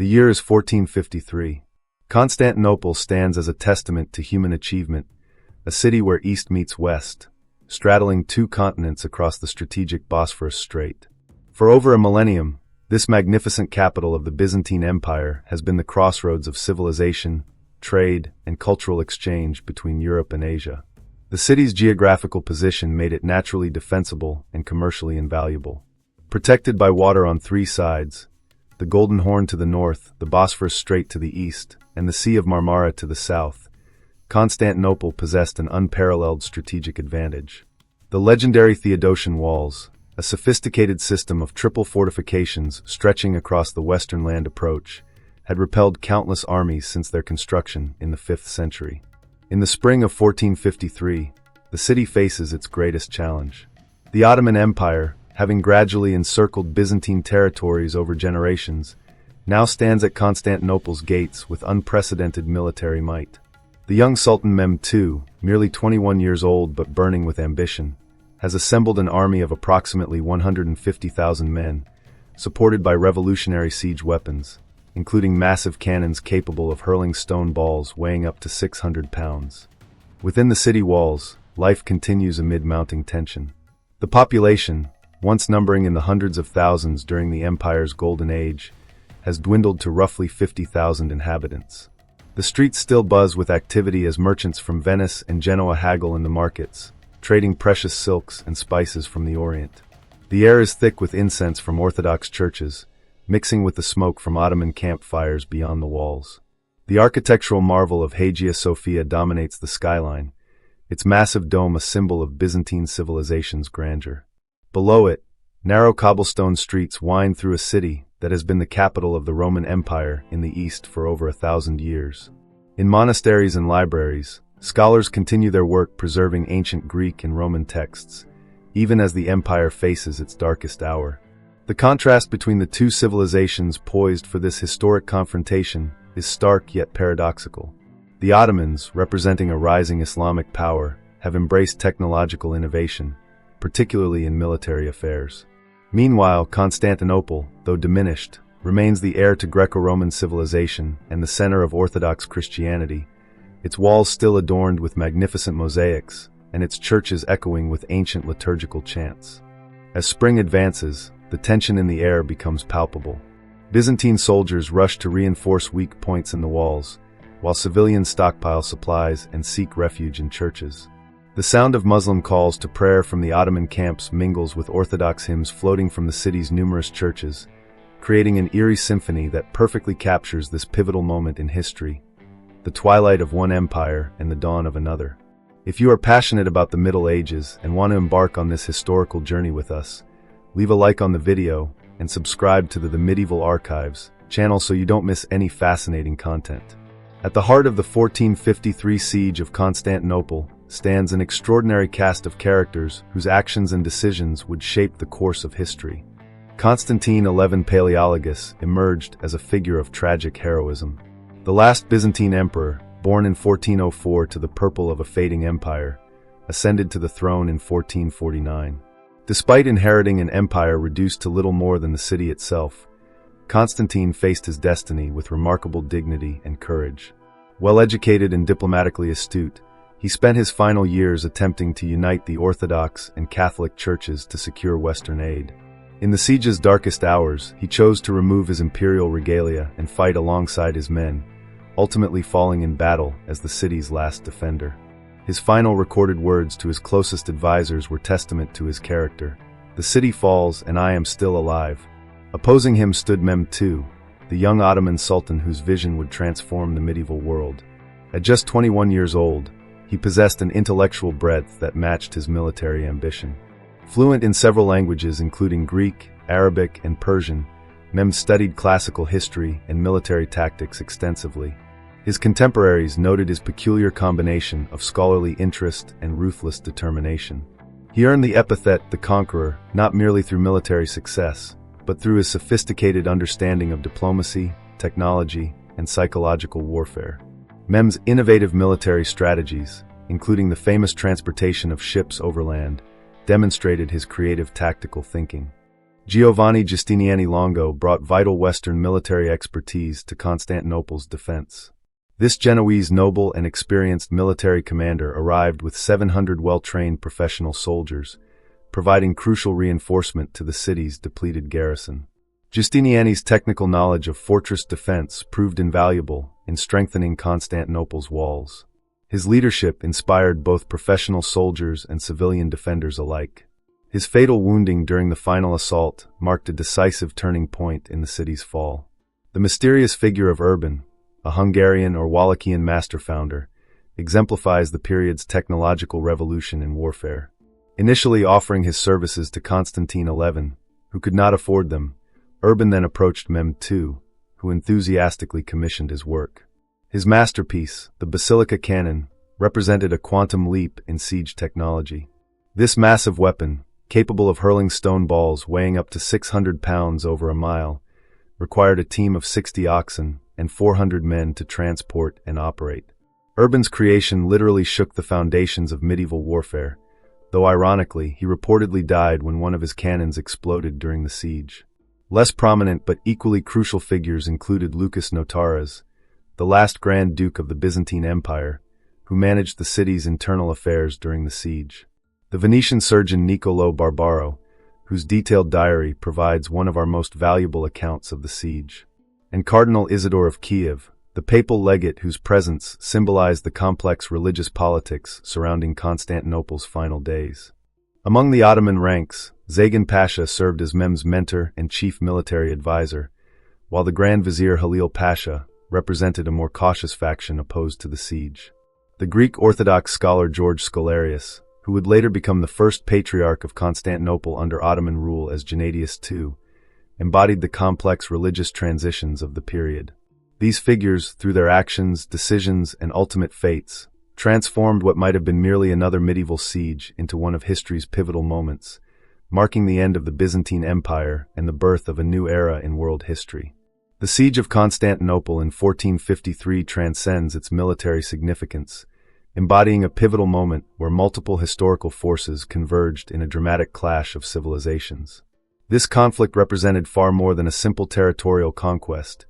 The year is 1453. Constantinople stands as a testament to human achievement, a city where east meets west, straddling two continents across the strategic Bosphorus Strait. For over a millennium, this magnificent capital of the Byzantine Empire has been the crossroads of civilization, trade, and cultural exchange between Europe and Asia. The city's geographical position made it naturally defensible and commercially invaluable. Protected by water on three sides, the Golden Horn to the north, the Bosphorus Strait to the east, and the Sea of Marmara to the south, Constantinople possessed an unparalleled strategic advantage. The legendary Theodosian walls, a sophisticated system of triple fortifications stretching across the western land approach, had repelled countless armies since their construction in the 5th century. In the spring of 1453, the city faces its greatest challenge. The Ottoman Empire, having gradually encircled Byzantine territories over generations, now stands at Constantinople's gates with unprecedented military might. The young Sultan Mehmed II, merely 21 years old but burning with ambition, has assembled an army of approximately 150,000 men, supported by revolutionary siege weapons, including massive cannons capable of hurling stone balls weighing up to 600 pounds. Within the city walls, life continues amid mounting tension. The population, once numbering in the hundreds of thousands during the empire's golden age, has dwindled to roughly 50,000 inhabitants. The streets still buzz with activity as merchants from Venice and Genoa haggle in the markets, trading precious silks and spices from the Orient. The air is thick with incense from Orthodox churches, mixing with the smoke from Ottoman campfires beyond the walls. The architectural marvel of Hagia Sophia dominates the skyline, its massive dome a symbol of Byzantine civilization's grandeur. Below it, narrow cobblestone streets wind through a city that has been the capital of the Roman Empire in the East for over 1,000 years. In monasteries and libraries, scholars continue their work preserving ancient Greek and Roman texts, even as the empire faces its darkest hour. The contrast between the two civilizations poised for this historic confrontation is stark yet paradoxical. The Ottomans, representing a rising Islamic power, have embraced technological innovation, particularly in military affairs. Meanwhile, Constantinople, though diminished, remains the heir to Greco-Roman civilization and the center of Orthodox Christianity, its walls still adorned with magnificent mosaics, and its churches echoing with ancient liturgical chants. As spring advances, the tension in the air becomes palpable. Byzantine soldiers rush to reinforce weak points in the walls, while civilians stockpile supplies and seek refuge in churches. The sound of Muslim calls to prayer from the Ottoman camps mingles with Orthodox hymns floating from the city's numerous churches, creating an eerie symphony that perfectly captures this pivotal moment in history, the twilight of one empire and the dawn of another. If you are passionate about the Middle Ages and want to embark on this historical journey with us, leave a like on the video and subscribe to the Medieval Archives channel so you don't miss any fascinating content. At the heart of the 1453 siege of Constantinople stands an extraordinary cast of characters whose actions and decisions would shape the course of history. Constantine XI Palaeologus emerged as a figure of tragic heroism. The last Byzantine emperor, born in 1404 to the purple of a fading empire, ascended to the throne in 1449. Despite inheriting an empire reduced to little more than the city itself, Constantine faced his destiny with remarkable dignity and courage. Well-educated and diplomatically astute, he spent his final years attempting to unite the Orthodox and Catholic churches to secure Western aid. In the siege's darkest hours, he chose to remove his imperial regalia and fight alongside his men, ultimately falling in battle as the city's last defender. His final recorded words to his closest advisors were testament to his character. "The city falls, and I am still alive." Opposing him stood Mehmed II, the young Ottoman sultan whose vision would transform the medieval world. At just 21 years old, he possessed an intellectual breadth that matched his military ambition. Fluent in several languages including Greek, Arabic, and Persian, Mehmed studied classical history and military tactics extensively. His contemporaries noted his peculiar combination of scholarly interest and ruthless determination. He earned the epithet the Conqueror not merely through military success, but through his sophisticated understanding of diplomacy, technology, and psychological warfare. Mehmed's innovative military strategies, including the famous transportation of ships overland, demonstrated his creative tactical thinking. Giovanni Giustiniani Longo brought vital Western military expertise to Constantinople's defense. This Genoese noble and experienced military commander arrived with 700 well-trained professional soldiers, providing crucial reinforcement to the city's depleted garrison. Giustiniani's technical knowledge of fortress defense proved invaluable in strengthening Constantinople's walls. His leadership inspired both professional soldiers and civilian defenders alike. His fatal wounding during the final assault marked a decisive turning point in the city's fall. The mysterious figure of Urban, a Hungarian or Wallachian master-founder, exemplifies the period's technological revolution in warfare. Initially offering his services to Constantine XI, who could not afford them, Urban then approached Mehmed II, who enthusiastically commissioned his work. His masterpiece, the Basilica Cannon, represented a quantum leap in siege technology. This massive weapon, capable of hurling stone balls weighing up to 600 pounds over a mile, required a team of 60 oxen and 400 men to transport and operate. Urban's creation literally shook the foundations of medieval warfare, though ironically, he reportedly died when one of his cannons exploded during the siege. Less prominent but equally crucial figures included Lucas Notaras, the last Grand Duke of the Byzantine Empire, who managed the city's internal affairs during the siege. The Venetian surgeon Niccolò Barbaro, whose detailed diary provides one of our most valuable accounts of the siege. And Cardinal Isidore of Kiev, the papal legate whose presence symbolized the complex religious politics surrounding Constantinople's final days. Among the Ottoman ranks, Zagan Pasha served as Mehmed's mentor and chief military advisor, while the Grand Vizier Halil Pasha represented a more cautious faction opposed to the siege. The Greek Orthodox scholar George Scholarius, who would later become the first patriarch of Constantinople under Ottoman rule as Gennadius II, embodied the complex religious transitions of the period. These figures, through their actions, decisions, and ultimate fates, transformed what might have been merely another medieval siege into one of history's pivotal moments, marking the end of the Byzantine Empire and the birth of a new era in world history. The Siege of Constantinople in 1453 transcends its military significance, embodying a pivotal moment where multiple historical forces converged in a dramatic clash of civilizations. This conflict represented far more than a simple territorial conquest.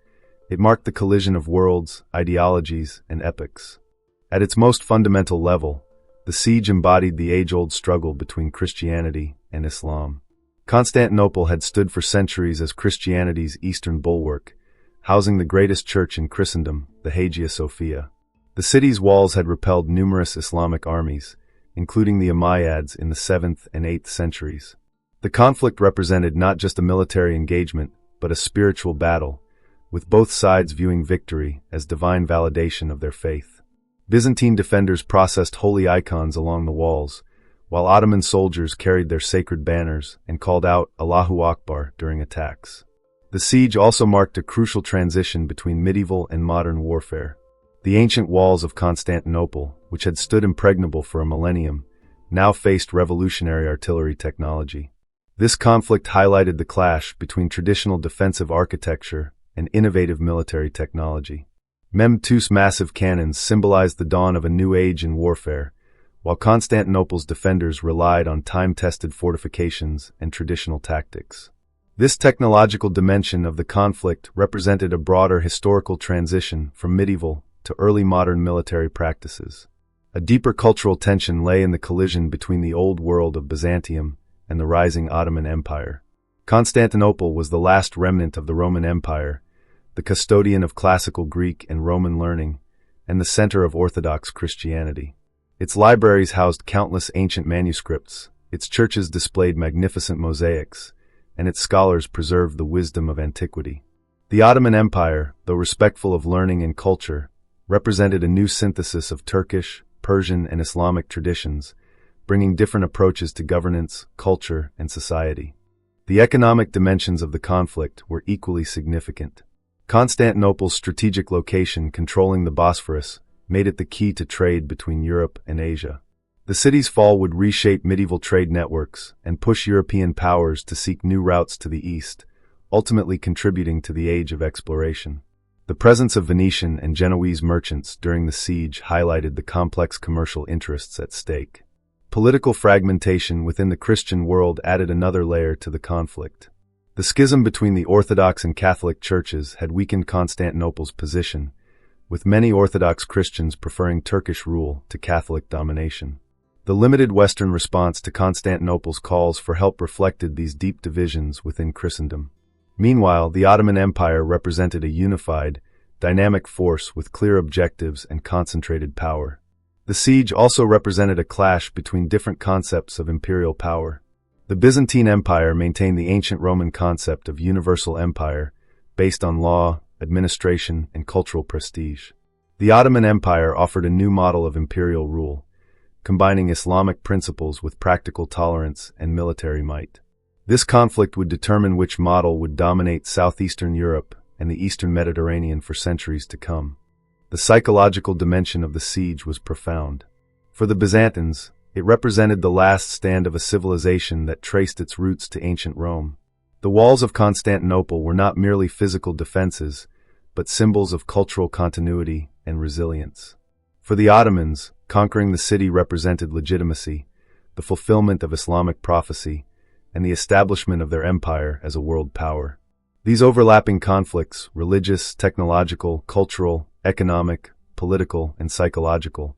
It marked the collision of worlds, ideologies, and epochs. At its most fundamental level, the siege embodied the age-old struggle between Christianity and Islam. Constantinople had stood for centuries as Christianity's eastern bulwark, housing the greatest church in Christendom, the Hagia Sophia. The city's walls had repelled numerous Islamic armies, including the Umayyads in the 7th and 8th centuries. The conflict represented not just a military engagement, but a spiritual battle, with both sides viewing victory as divine validation of their faith. Byzantine defenders processed holy icons along the walls, while Ottoman soldiers carried their sacred banners and called out Allahu Akbar during attacks. The siege also marked a crucial transition between medieval and modern warfare. The ancient walls of Constantinople, which had stood impregnable for a millennium, now faced revolutionary artillery technology. This conflict highlighted the clash between traditional defensive architecture and innovative military technology. Mehmed II's massive cannons symbolized the dawn of a new age in warfare, while Constantinople's defenders relied on time-tested fortifications and traditional tactics. This technological dimension of the conflict represented a broader historical transition from medieval to early modern military practices. A deeper cultural tension lay in the collision between the old world of Byzantium and the rising Ottoman Empire. Constantinople was the last remnant of the Roman Empire, the custodian of classical Greek and Roman learning, and the center of Orthodox Christianity. Its libraries housed countless ancient manuscripts, its churches displayed magnificent mosaics, and its scholars preserved the wisdom of antiquity. The Ottoman Empire, though respectful of learning and culture, represented a new synthesis of Turkish, Persian, and Islamic traditions, bringing different approaches to governance, culture, and society. The economic dimensions of the conflict were equally significant. Constantinople's strategic location controlling the Bosphorus made it the key to trade between Europe and Asia. The city's fall would reshape medieval trade networks and push European powers to seek new routes to the east, ultimately contributing to the age of exploration. The presence of Venetian and Genoese merchants during the siege highlighted the complex commercial interests at stake. Political fragmentation within the Christian world added another layer to the conflict. The schism between the Orthodox and Catholic churches had weakened Constantinople's position, with many Orthodox Christians preferring Turkish rule to Catholic domination. The limited Western response to Constantinople's calls for help reflected these deep divisions within Christendom. Meanwhile, the Ottoman Empire represented a unified, dynamic force with clear objectives and concentrated power. The siege also represented a clash between different concepts of imperial power. The Byzantine Empire maintained the ancient Roman concept of universal empire, based on law, administration, and cultural prestige. The Ottoman Empire offered a new model of imperial rule, combining Islamic principles with practical tolerance and military might. This conflict would determine which model would dominate southeastern Europe and the eastern Mediterranean for centuries to come. The psychological dimension of the siege was profound. For the Byzantines, it represented the last stand of a civilization that traced its roots to ancient Rome. The walls of Constantinople were not merely physical defenses, but symbols of cultural continuity and resilience. For the Ottomans, conquering the city represented legitimacy, the fulfillment of Islamic prophecy, and the establishment of their empire as a world power. These overlapping conflicts, religious, technological, cultural, economic, political, and psychological,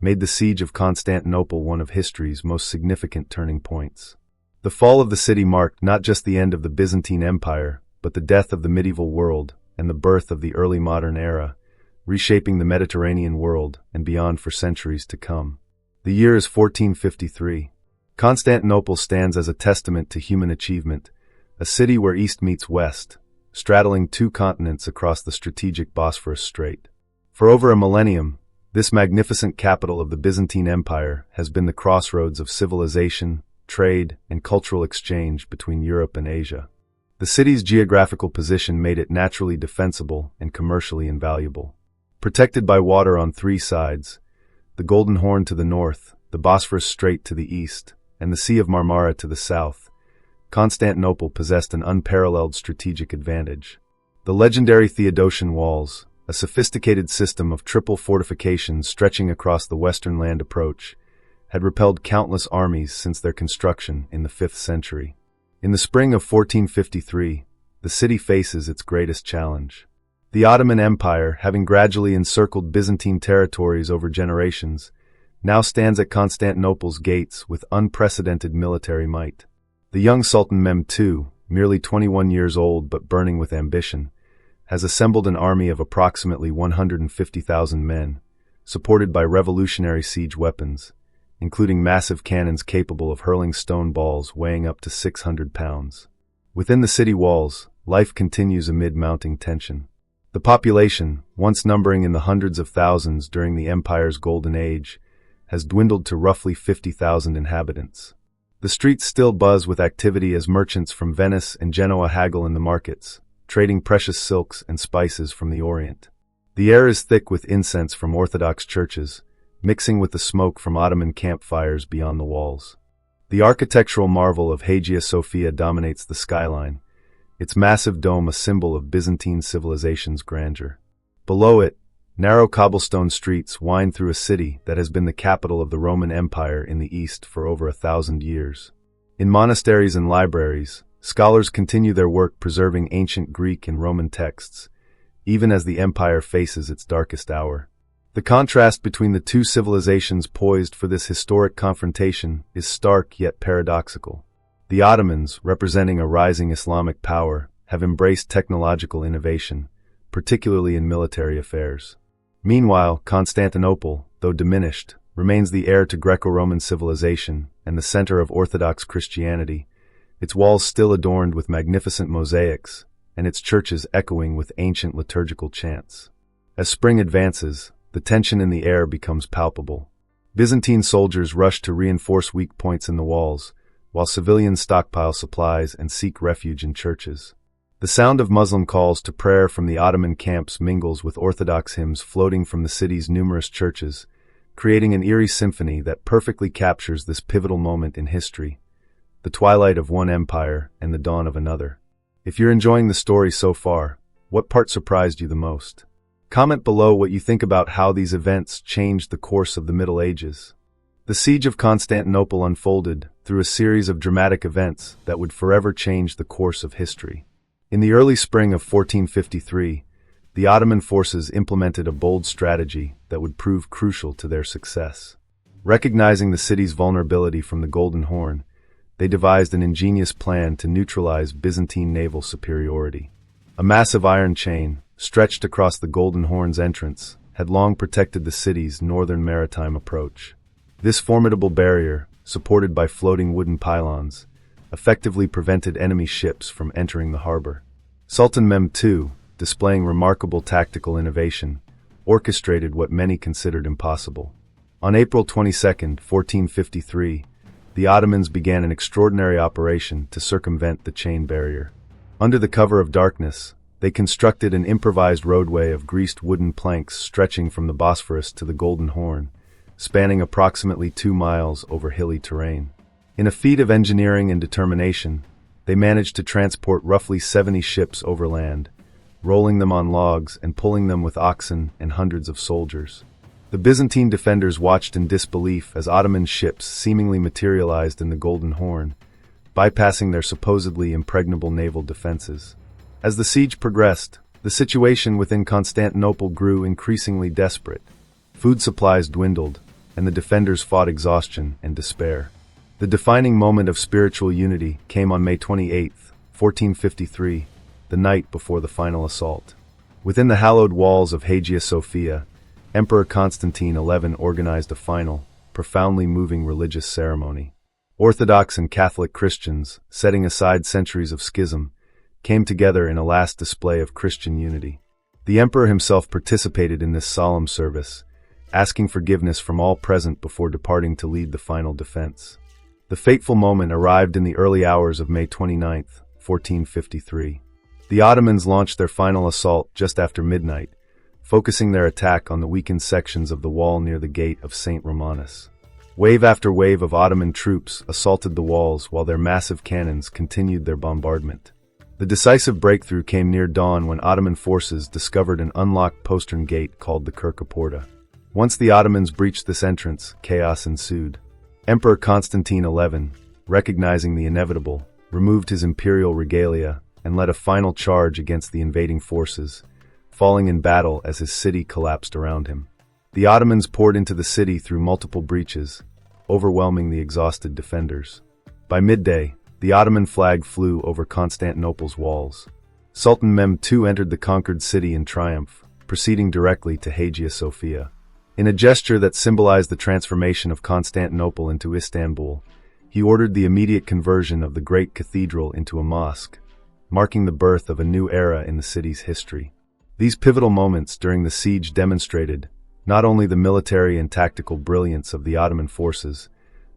made the siege of Constantinople one of history's most significant turning points. The fall of the city marked not just the end of the Byzantine Empire, but the death of the medieval world and the birth of the early modern era, reshaping the Mediterranean world and beyond for centuries to come. The year is 1453. Constantinople stands as a testament to human achievement, a city where East meets West, straddling two continents across the strategic Bosphorus Strait. For over a millennium, this magnificent capital of the Byzantine Empire has been the crossroads of civilization, trade, and cultural exchange between Europe and Asia. The city's geographical position made it naturally defensible and commercially invaluable. Protected by water on three sides, the Golden Horn to the north, the Bosphorus Strait to the east, and the Sea of Marmara to the south, Constantinople possessed an unparalleled strategic advantage. The legendary Theodosian walls, a sophisticated system of triple fortifications stretching across the western land approach, had repelled countless armies since their construction in the 5th century. In the spring of 1453, the city faces its greatest challenge. The Ottoman Empire, having gradually encircled Byzantine territories over generations, now stands at Constantinople's gates with unprecedented military might. The young Sultan Mehmed II, merely 21 years old but burning with ambition, has assembled an army of approximately 150,000 men, supported by revolutionary siege weapons, including massive cannons capable of hurling stone balls weighing up to 600 pounds. Within the city walls, life continues amid mounting tension. The population, once numbering in the hundreds of thousands during the empire's golden age, has dwindled to roughly 50,000 inhabitants. The streets still buzz with activity as merchants from Venice and Genoa haggle in the markets, trading precious silks and spices from the Orient. The air is thick with incense from Orthodox churches, mixing with the smoke from Ottoman campfires beyond the walls. The architectural marvel of Hagia Sophia dominates the skyline, its massive dome a symbol of Byzantine civilization's grandeur. Below it, narrow cobblestone streets wind through a city that has been the capital of the Roman Empire in the East for over 1,000 years. In monasteries and libraries, scholars continue their work preserving ancient Greek and Roman texts, even as the empire faces its darkest hour. The contrast between the two civilizations poised for this historic confrontation is stark yet paradoxical. The Ottomans, representing a rising Islamic power, have embraced technological innovation, particularly in military affairs. Meanwhile, Constantinople, though diminished, remains the heir to Greco-Roman civilization and the center of Orthodox Christianity, its walls still adorned with magnificent mosaics, and its churches echoing with ancient liturgical chants. As spring advances, the tension in the air becomes palpable. Byzantine soldiers rush to reinforce weak points in the walls, while civilians stockpile supplies and seek refuge in churches. The sound of Muslim calls to prayer from the Ottoman camps mingles with Orthodox hymns floating from the city's numerous churches, creating an eerie symphony that perfectly captures this pivotal moment in history, the twilight of one empire and the dawn of another. If you're enjoying the story so far, what part surprised you the most? Comment below what you think about how these events changed the course of the Middle Ages. The siege of Constantinople unfolded through a series of dramatic events that would forever change the course of history. In the early spring of 1453, the Ottoman forces implemented a bold strategy that would prove crucial to their success. Recognizing the city's vulnerability from the Golden Horn, they devised an ingenious plan to neutralize Byzantine naval superiority. A massive iron chain, stretched across the Golden Horn's entrance, had long protected the city's northern maritime approach. This formidable barrier, supported by floating wooden pylons, effectively prevented enemy ships from entering the harbor. Sultan Mehmed II, displaying remarkable tactical innovation, orchestrated what many considered impossible. On April 22, 1453, the Ottomans began an extraordinary operation to circumvent the chain barrier. Under the cover of darkness, they constructed an improvised roadway of greased wooden planks stretching from the Bosphorus to the Golden Horn, spanning approximately 2 miles over hilly terrain. In a feat of engineering and determination, they managed to transport roughly 70 ships overland, rolling them on logs and pulling them with oxen and hundreds of soldiers. The Byzantine defenders watched in disbelief as Ottoman ships seemingly materialized in the Golden Horn, bypassing their supposedly impregnable naval defenses. As the siege progressed, the situation within Constantinople grew increasingly desperate. Food supplies dwindled, and the defenders fought exhaustion and despair. The defining moment of spiritual unity came on May 28, 1453, the night before the final assault. Within the hallowed walls of Hagia Sophia, Emperor Constantine XI organized a final, profoundly moving religious ceremony. Orthodox and Catholic Christians, setting aside centuries of schism, came together in a last display of Christian unity. The emperor himself participated in this solemn service, asking forgiveness from all present before departing to lead the final defense. The fateful moment arrived in the early hours of May 29, 1453. The Ottomans launched their final assault just after midnight, focusing their attack on the weakened sections of the wall near the gate of St. Romanus. Wave after wave of Ottoman troops assaulted the walls while their massive cannons continued their bombardment. The decisive breakthrough came near dawn when Ottoman forces discovered an unlocked postern gate called the Kerkoporta. Once the Ottomans breached this entrance, chaos ensued. Emperor Constantine XI, recognizing the inevitable, removed his imperial regalia and led a final charge against the invading forces, falling in battle as his city collapsed around him. The Ottomans poured into the city through multiple breaches, overwhelming the exhausted defenders. By midday, the Ottoman flag flew over Constantinople's walls. Sultan Mehmed II entered the conquered city in triumph, proceeding directly to Hagia Sophia. In a gesture that symbolized the transformation of Constantinople into Istanbul, he ordered the immediate conversion of the great cathedral into a mosque, marking the birth of a new era in the city's history. These pivotal moments during the siege demonstrated not only the military and tactical brilliance of the Ottoman forces,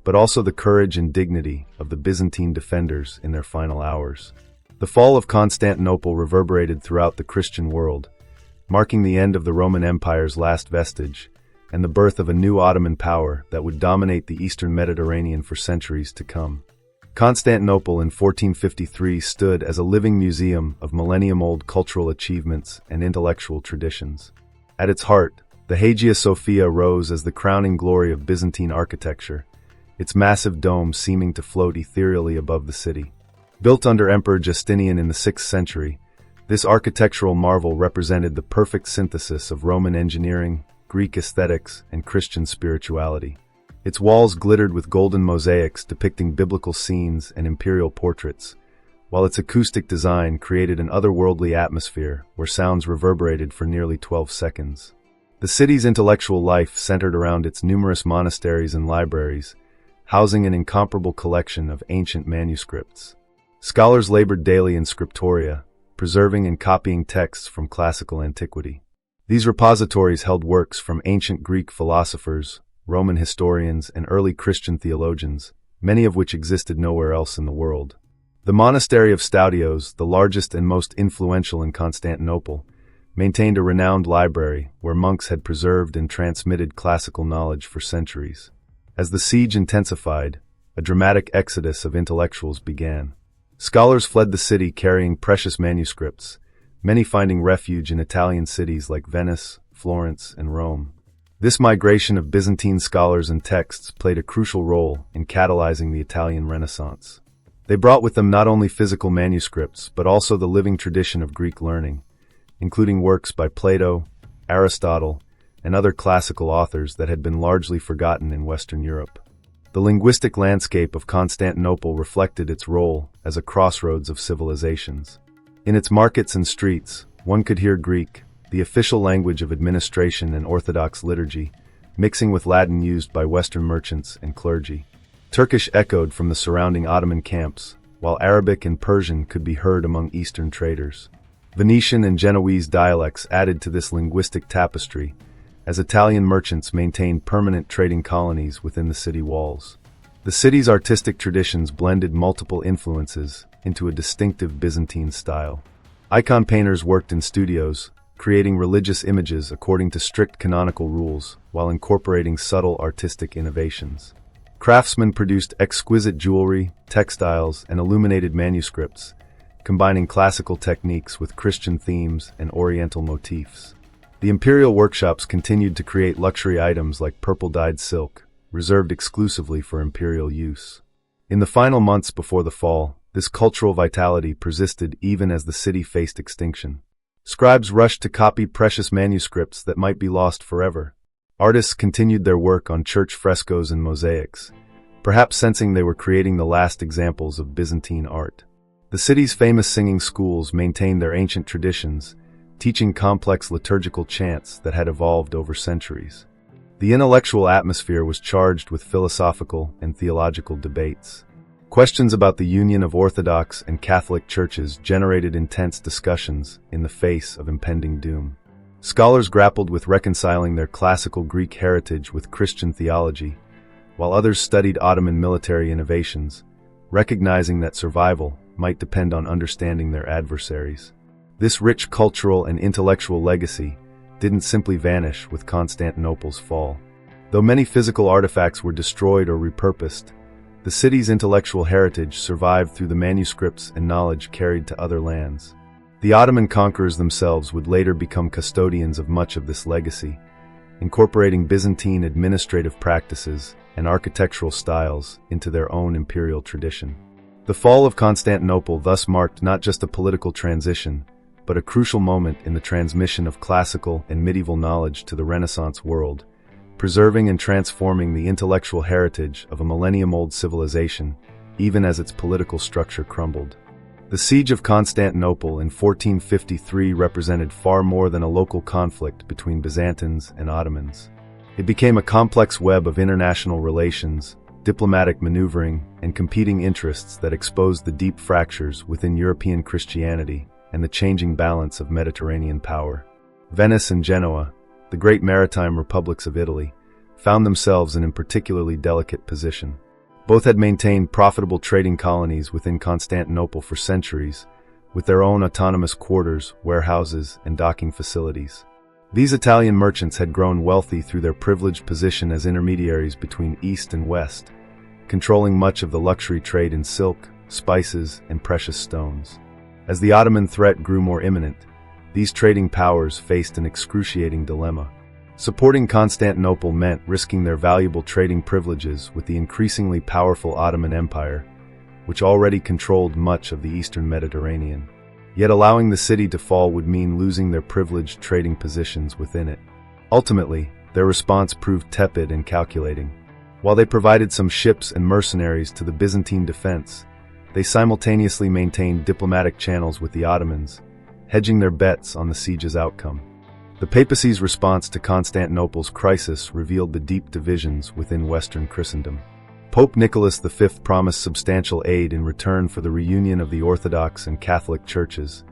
but also the courage and dignity of the Byzantine defenders in their final hours. The fall of Constantinople reverberated throughout the Christian world, marking the end of the Roman Empire's last vestige and the birth of a new Ottoman power that would dominate the Eastern Mediterranean for centuries to come. Constantinople in 1453 stood as a living museum of millennium-old cultural achievements and intellectual traditions. At its heart, the Hagia Sophia rose as the crowning glory of Byzantine architecture, its massive dome seeming to float ethereally above the city. Built under Emperor Justinian in the 6th century, this architectural marvel represented the perfect synthesis of Roman engineering, Greek aesthetics, and Christian spirituality. Its walls glittered with golden mosaics depicting biblical scenes and imperial portraits, while its acoustic design created an otherworldly atmosphere where sounds reverberated for nearly 12 seconds. The city's intellectual life centered around its numerous monasteries and libraries, housing an incomparable collection of ancient manuscripts. Scholars labored daily in scriptoria, preserving and copying texts from classical antiquity. These repositories held works from ancient Greek philosophers, Roman historians, and early Christian theologians, many of which existed nowhere else in the world. The monastery of Staudios, the largest and most influential in Constantinople, maintained a renowned library where monks had preserved and transmitted classical knowledge for centuries. As the siege intensified, a dramatic exodus of intellectuals began. Scholars fled the city carrying precious manuscripts, many finding refuge in Italian cities like Venice, Florence, and Rome. This migration of Byzantine scholars and texts played a crucial role in catalyzing the Italian Renaissance. They brought with them not only physical manuscripts, but also the living tradition of Greek learning, including works by Plato, Aristotle, and other classical authors that had been largely forgotten in Western Europe. The linguistic landscape of Constantinople reflected its role as a crossroads of civilizations. In its markets and streets, one could hear Greek, the official language of administration and Orthodox liturgy, mixing with Latin used by Western merchants and clergy. Turkish echoed from the surrounding Ottoman camps, while Arabic and Persian could be heard among Eastern traders. Venetian and Genoese dialects added to this linguistic tapestry, as Italian merchants maintained permanent trading colonies within the city walls. The city's artistic traditions blended multiple influences into a distinctive Byzantine style. Icon painters worked in studios, creating religious images according to strict canonical rules, while incorporating subtle artistic innovations. Craftsmen produced exquisite jewelry, textiles, and illuminated manuscripts, combining classical techniques with Christian themes and Oriental motifs. The imperial workshops continued to create luxury items like purple-dyed silk, reserved exclusively for imperial use. In the final months before the fall, this cultural vitality persisted even as the city faced extinction. Scribes rushed to copy precious manuscripts that might be lost forever. Artists continued their work on church frescoes and mosaics, perhaps sensing they were creating the last examples of Byzantine art. The city's famous singing schools maintained their ancient traditions, teaching complex liturgical chants that had evolved over centuries. The intellectual atmosphere was charged with philosophical and theological debates. Questions about the union of Orthodox and Catholic churches generated intense discussions in the face of impending doom. Scholars grappled with reconciling their classical Greek heritage with Christian theology, while others studied Ottoman military innovations, recognizing that survival might depend on understanding their adversaries. This rich cultural and intellectual legacy didn't simply vanish with Constantinople's fall. Though many physical artifacts were destroyed or repurposed, the city's intellectual heritage survived through the manuscripts and knowledge carried to other lands. The Ottoman conquerors themselves would later become custodians of much of this legacy, incorporating Byzantine administrative practices and architectural styles into their own imperial tradition. The fall of Constantinople thus marked not just a political transition, but a crucial moment in the transmission of classical and medieval knowledge to the Renaissance world, preserving and transforming the intellectual heritage of a millennium-old civilization, even as its political structure crumbled. The Siege of Constantinople in 1453 represented far more than a local conflict between Byzantines and Ottomans. It became a complex web of international relations, diplomatic maneuvering, and competing interests that exposed the deep fractures within European Christianity and the changing balance of Mediterranean power. Venice and Genoa, the great maritime republics of Italy, found themselves in a particularly delicate position. Both had maintained profitable trading colonies within Constantinople for centuries, with their own autonomous quarters, warehouses, and docking facilities. These Italian merchants had grown wealthy through their privileged position as intermediaries between East and West, controlling much of the luxury trade in silk, spices, and precious stones. As the Ottoman threat grew more imminent, these trading powers faced an excruciating dilemma. Supporting Constantinople meant risking their valuable trading privileges with the increasingly powerful Ottoman Empire, which already controlled much of the eastern Mediterranean. Yet allowing the city to fall would mean losing their privileged trading positions within it. Ultimately, their response proved tepid and calculating. While they provided some ships and mercenaries to the Byzantine defense, they simultaneously maintained diplomatic channels with the Ottomans, hedging their bets on the siege's outcome. The papacy's response to Constantinople's crisis revealed the deep divisions within Western Christendom. Pope Nicholas V promised substantial aid in return for the reunion of the Orthodox and Catholic churches,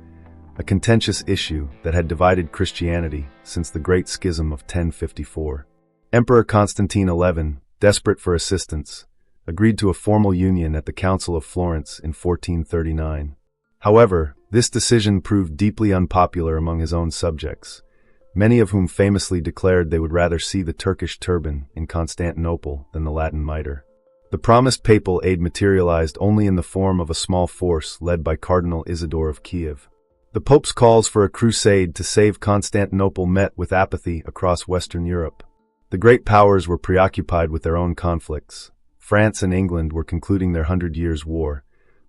a contentious issue that had divided Christianity since the Great Schism of 1054. Emperor Constantine XI, desperate for assistance, agreed to a formal union at the Council of Florence in 1439. However, this decision proved deeply unpopular among his own subjects, many of whom famously declared they would rather see the Turkish turban in Constantinople than the Latin mitre. The promised papal aid materialized only in the form of a small force led by Cardinal Isidore of Kiev. The Pope's calls for a crusade to save Constantinople met with apathy across Western Europe. The great powers were preoccupied with their own conflicts. France and England were concluding their 100 Years' War,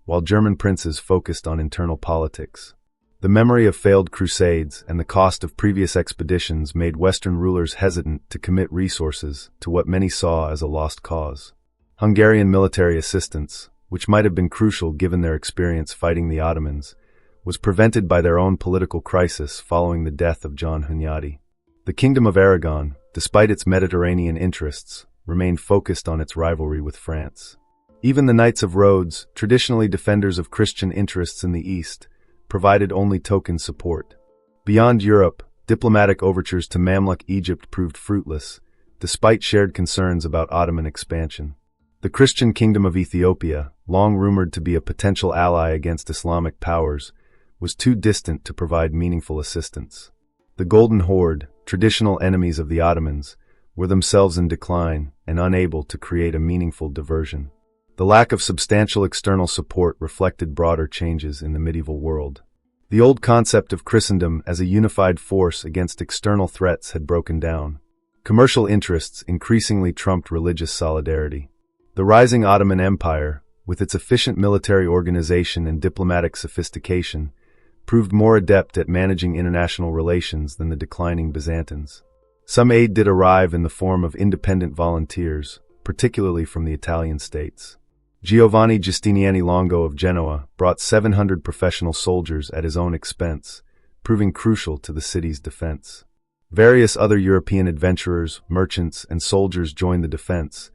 while German princes focused on internal politics. The memory of failed crusades and the cost of previous expeditions made Western rulers hesitant to commit resources to what many saw as a lost cause. Hungarian military assistance, which might have been crucial given their experience fighting the Ottomans, was prevented by their own political crisis following the death of John Hunyadi. The Kingdom of Aragon, despite its Mediterranean interests, remained focused on its rivalry with France. Even the Knights of Rhodes, traditionally defenders of Christian interests in the East, provided only token support. Beyond Europe, diplomatic overtures to Mamluk Egypt proved fruitless, despite shared concerns about Ottoman expansion. The Christian Kingdom of Ethiopia, long rumored to be a potential ally against Islamic powers, was too distant to provide meaningful assistance. The Golden Horde, traditional enemies of the Ottomans, were themselves in decline and unable to create a meaningful diversion. The lack of substantial external support reflected broader changes in the medieval world. The old concept of Christendom as a unified force against external threats had broken down. Commercial interests increasingly trumped religious solidarity. The rising Ottoman Empire, with its efficient military organization and diplomatic sophistication, proved more adept at managing international relations than the declining Byzantines. Some aid did arrive in the form of independent volunteers, particularly from the Italian states. Giovanni Giustiniani Longo of Genoa brought 700 professional soldiers at his own expense, proving crucial to the city's defense. Various other European adventurers, merchants, and soldiers joined the defense,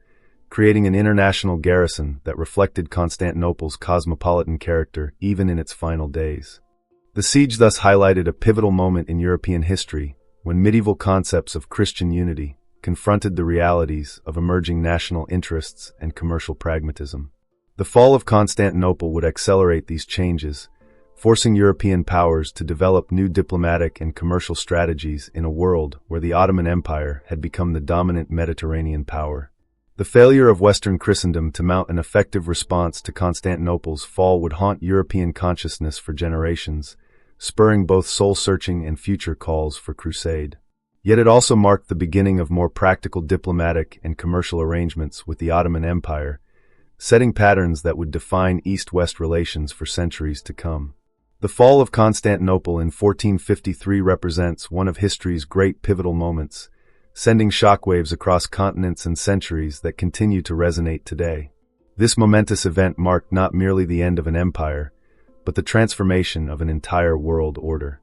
creating an international garrison that reflected Constantinople's cosmopolitan character even in its final days. The siege thus highlighted a pivotal moment in European history when medieval concepts of Christian unity confronted the realities of emerging national interests and commercial pragmatism. The fall of Constantinople would accelerate these changes, forcing European powers to develop new diplomatic and commercial strategies in a world where the Ottoman Empire had become the dominant Mediterranean power. The failure of Western Christendom to mount an effective response to Constantinople's fall would haunt European consciousness for generations, spurring both soul-searching and future calls for crusade. Yet it also marked the beginning of more practical diplomatic and commercial arrangements with the Ottoman Empire, setting patterns that would define East-West relations for centuries to come. The fall of Constantinople in 1453 represents one of history's great pivotal moments, sending shockwaves across continents and centuries that continue to resonate today. This momentous event marked not merely the end of an empire, but the transformation of an entire world order.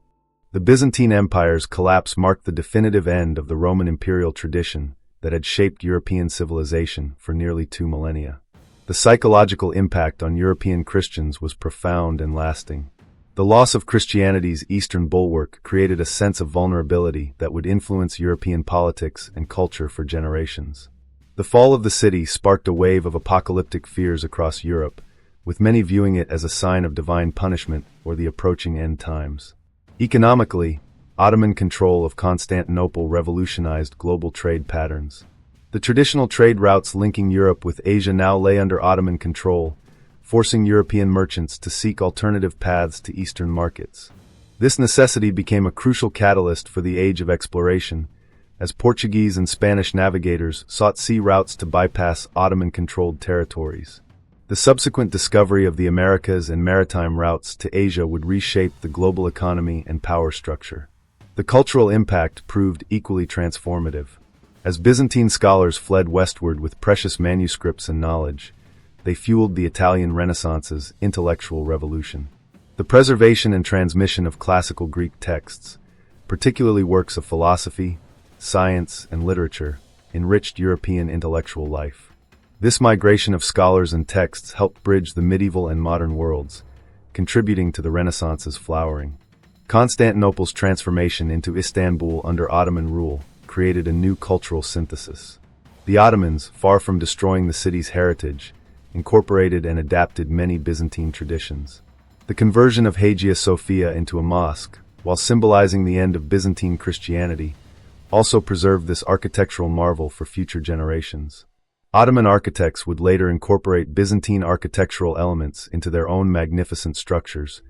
The Byzantine Empire's collapse marked the definitive end of the Roman imperial tradition that had shaped European civilization for nearly 2 millennia. The psychological impact on European Christians was profound and lasting. The loss of Christianity's eastern bulwark created a sense of vulnerability that would influence European politics and culture for generations. The fall of the city sparked a wave of apocalyptic fears across Europe, with many viewing it as a sign of divine punishment or the approaching end times. Economically, Ottoman control of Constantinople revolutionized global trade patterns. The traditional trade routes linking Europe with Asia now lay under Ottoman control, forcing European merchants to seek alternative paths to Eastern markets. This necessity became a crucial catalyst for the age of exploration, as Portuguese and Spanish navigators sought sea routes to bypass Ottoman-controlled territories. The subsequent discovery of the Americas and maritime routes to Asia would reshape the global economy and power structure. The cultural impact proved equally transformative. As Byzantine scholars fled westward with precious manuscripts and knowledge, they fueled the Italian Renaissance's intellectual revolution. The preservation and transmission of classical Greek texts, particularly works of philosophy, science, and literature, enriched European intellectual life. This migration of scholars and texts helped bridge the medieval and modern worlds, contributing to the Renaissance's flowering. Constantinople's transformation into Istanbul under Ottoman rule created a new cultural synthesis. The Ottomans, far from destroying the city's heritage, incorporated and adapted many Byzantine traditions. The conversion of Hagia Sophia into a mosque, while symbolizing the end of Byzantine Christianity, also preserved this architectural marvel for future generations. Ottoman architects would later incorporate Byzantine architectural elements into their own magnificent structures,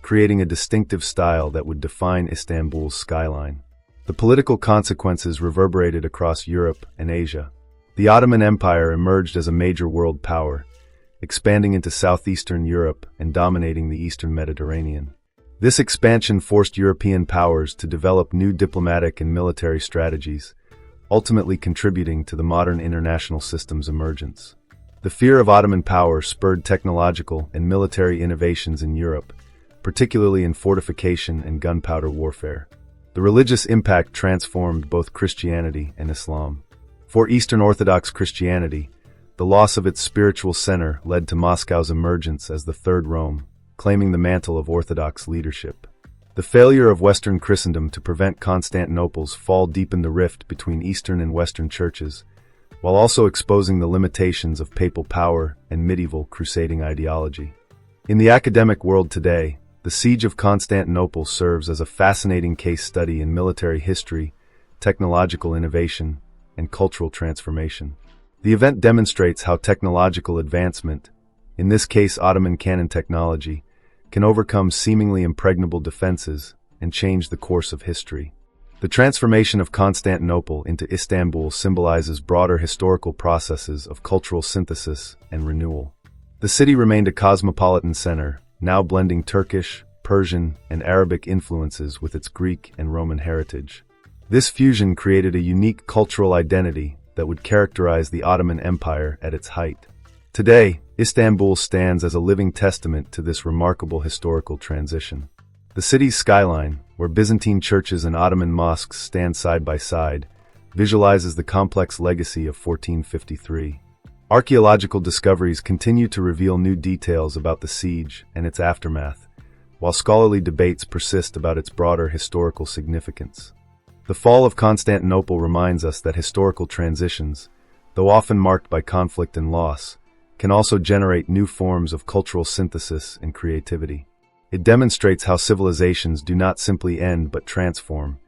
creating a distinctive style that would define Istanbul's skyline. The political consequences reverberated across Europe and Asia. The Ottoman Empire emerged as a major world power, expanding into southeastern Europe and dominating the eastern Mediterranean. This expansion forced European powers to develop new diplomatic and military strategies, ultimately contributing to the modern international system's emergence. The fear of Ottoman power spurred technological and military innovations in Europe, particularly in fortification and gunpowder warfare. The religious impact transformed both Christianity and Islam. For Eastern Orthodox Christianity, the loss of its spiritual center led to Moscow's emergence as the Third Rome, claiming the mantle of Orthodox leadership. The failure of Western Christendom to prevent Constantinople's fall deepened the rift between Eastern and Western churches, while also exposing the limitations of papal power and medieval crusading ideology. In the academic world today, the Siege of Constantinople serves as a fascinating case study in military history, technological innovation, and cultural transformation. The event demonstrates how technological advancement, in this case Ottoman cannon technology, can overcome seemingly impregnable defenses and change the course of history. The transformation of Constantinople into Istanbul symbolizes broader historical processes of cultural synthesis and renewal. The city remained a cosmopolitan center, now blending Turkish, Persian, and Arabic influences with its Greek and Roman heritage. This fusion created a unique cultural identity that would characterize the Ottoman Empire at its height. Today, Istanbul stands as a living testament to this remarkable historical transition. The city's skyline, where Byzantine churches and Ottoman mosques stand side by side, visualizes the complex legacy of 1453. Archaeological discoveries continue to reveal new details about the siege and its aftermath, while scholarly debates persist about its broader historical significance. The fall of Constantinople reminds us that historical transitions, though often marked by conflict and loss, can also generate new forms of cultural synthesis and creativity. It demonstrates how civilizations do not simply end but transform,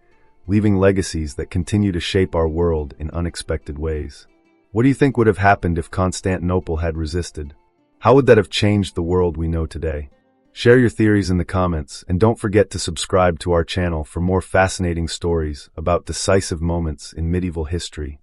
leaving legacies that continue to shape our world in unexpected ways. What do you think would have happened if Constantinople had resisted? How would that have changed the world we know today? Share your theories in the comments, and don't forget to subscribe to our channel for more fascinating stories about decisive moments in medieval history.